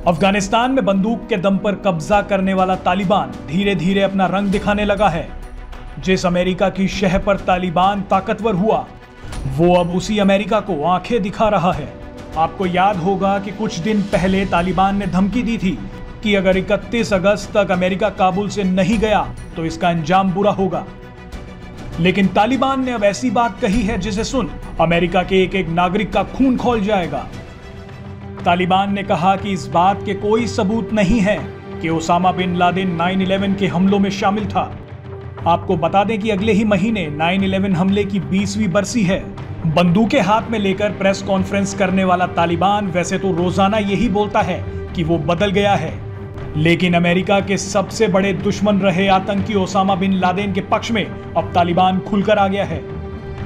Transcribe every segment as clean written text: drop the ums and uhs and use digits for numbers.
अफगानिस्तान में बंदूक के दम पर कब्जा करने वाला तालिबान धीरे धीरे अपना रंग दिखाने लगा है। जिस अमेरिका की शह पर तालिबान ताकतवर हुआ, वो अब उसी अमेरिका को आंखें दिखा रहा है। आपको याद होगा कि कुछ दिन पहले तालिबान ने धमकी दी थी कि अगर 31 अगस्त तक अमेरिका काबुल से नहीं गया तो इसका अंजाम बुरा होगा। लेकिन तालिबान ने अब ऐसी बात कही है जिसे सुन अमेरिका के एक एक नागरिक का खून खौल जाएगा। तालिबान ने कहा कि इस बात के कोई सबूत नहीं है कि ओसामा बिन लादेन 9/11 के हमलों में शामिल था। आपको बता दें कि अगले ही महीने 9/11 हमले की 20वीं बरसी है। बंदूकें हाथ में लेकर प्रेस कॉन्फ्रेंस करने वाला तालिबान वैसे तो रोजाना यही बोलता है कि वो बदल गया है, लेकिन अमेरिका के सबसे बड़े दुश्मन रहे आतंकी ओसामा बिन लादेन के पक्ष में अब तालिबान खुलकर आ गया है।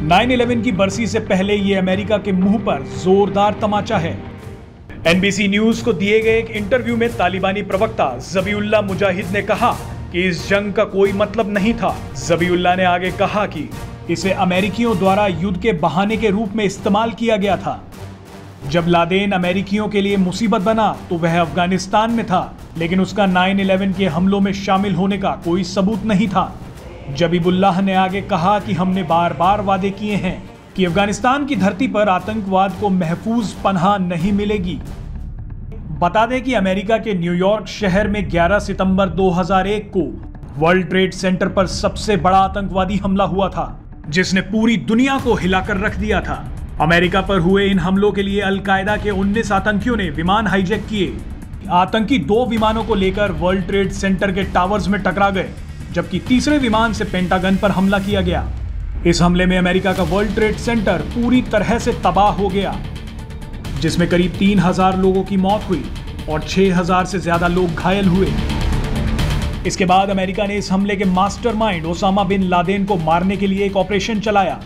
9/11 की बरसी से पहले ये अमेरिका के मुंह पर जोरदार तमाचा है। एनबीसी न्यूज को दिए गए एक इंटरव्यू में तालिबानी प्रवक्ता ज़बीउल्लाह मुजाहिद ने कहा कि इस जंग का कोई मतलब नहीं था। ज़बीउल्लाह ने आगे कहा कि इसे अमेरिकियों द्वारा युद्ध के बहाने के रूप में इस्तेमाल किया गया था। जब लादेन अमेरिकियों के लिए मुसीबत बना तो वह अफगानिस्तान में था, लेकिन उसका 9/11 के हमलों में शामिल होने का कोई सबूत नहीं था। ज़बीउल्लाह ने आगे कहा कि हमने बार बार वादे किए हैं कि अफगानिस्तान की धरती पर आतंकवाद को महफूज पनाह नहीं मिलेगी। बता दें कि अमेरिका के न्यूयॉर्क शहर में 11 सितंबर 2001 को वर्ल्ड ट्रेड सेंटर पर सबसे बड़ा आतंकवादी हमला हुआ था, जिसने पूरी दुनिया को हिलाकर रख दिया था। अमेरिका पर हुए इन हमलों के लिए अलकायदा के 19 आतंकियों ने विमान हाईजैक किए। आतंकी 2 विमानों को लेकर वर्ल्ड ट्रेड सेंटर के टावर्स में टकरा गए, जबकि तीसरे विमान से पेंटागन पर हमला किया गया। इस हमले में अमेरिका का वर्ल्ड ट्रेड सेंटर पूरी तरह से तबाह हो गया, जिसमें करीब 3000 लोगों की मौत हुई और 6000 से ज्यादा लोग घायल हुए। इसके बाद अमेरिका ने इस हमले के मास्टरमाइंड ओसामा बिन लादेन को मारने के लिए एक ऑपरेशन चलाया।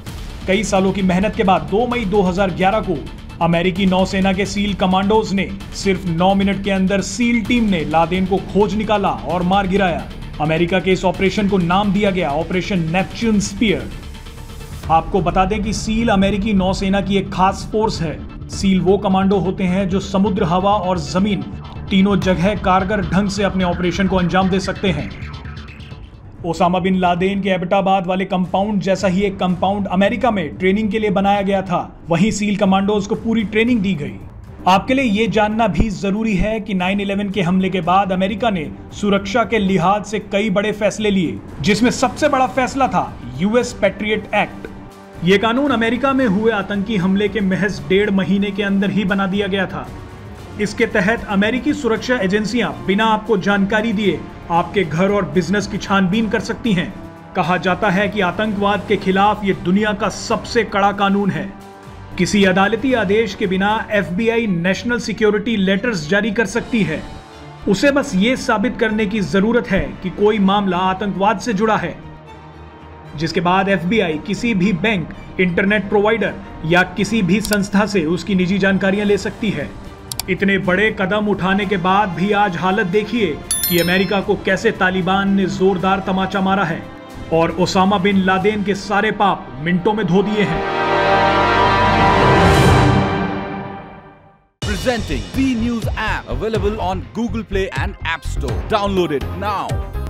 कई सालों की मेहनत के बाद 2 मई 2011 को अमेरिकी नौसेना के सील कमांडोज ने सिर्फ 9 मिनट के अंदर सील टीम ने लादेन को खोज निकाला और मार गिराया। अमेरिका के इस ऑपरेशन को नाम दिया गया ऑपरेशन नेपच्यून स्पीयर। आपको बता दें कि सील अमेरिकी नौसेना की एक खास फोर्स है। सील वो कमांडो होते हैं जो समुद्र, हवा और जमीन तीनों जगह कारगर ढंग से अपने ऑपरेशन को अंजाम दे सकते हैं। ओसामा बिन लादेन के एबटाबाद वाले कंपाउंड जैसा ही एक कंपाउंड अमेरिका में ट्रेनिंग के लिए बनाया गया था। वहीं सील कमांडोज को पूरी ट्रेनिंग दी गई। आपके लिए ये जानना भी जरूरी है कि 9/11 के हमले के बाद अमेरिका ने सुरक्षा के लिहाज से कई बड़े फैसले लिए, जिसमें सबसे बड़ा फैसला था यूएस पैट्रियट एक्ट। ये कानून अमेरिका में हुए आतंकी हमले के महज 1.5 महीने के अंदर ही बना दिया गया था। इसके तहत अमेरिकी सुरक्षा एजेंसियां बिना आपको जानकारी दिए आपके घर और बिजनेस की छानबीन कर सकती हैं। कहा जाता है कि आतंकवाद के खिलाफ ये दुनिया का सबसे कड़ा कानून है। किसी अदालती आदेश के बिना FBI नेशनल सिक्योरिटी लेटर्स जारी कर सकती है। उसे बस ये साबित करने की जरूरत है कि कोई मामला आतंकवाद से जुड़ा है, जिसके बाद FBI किसी भी बैंक, इंटरनेट प्रोवाइडर या किसी भी संस्था से उसकी निजी जानकारियां ले सकती है। इतने बड़े कदम उठाने के बाद भी आज हालत देखिए कि अमेरिका को कैसे तालिबान ने जोरदार तमाचा मारा है और ओसामा बिन लादेन के सारे पाप मिनटों में धो दिए हैं। Presenting B News app available on Google Play and App Store. Download it now.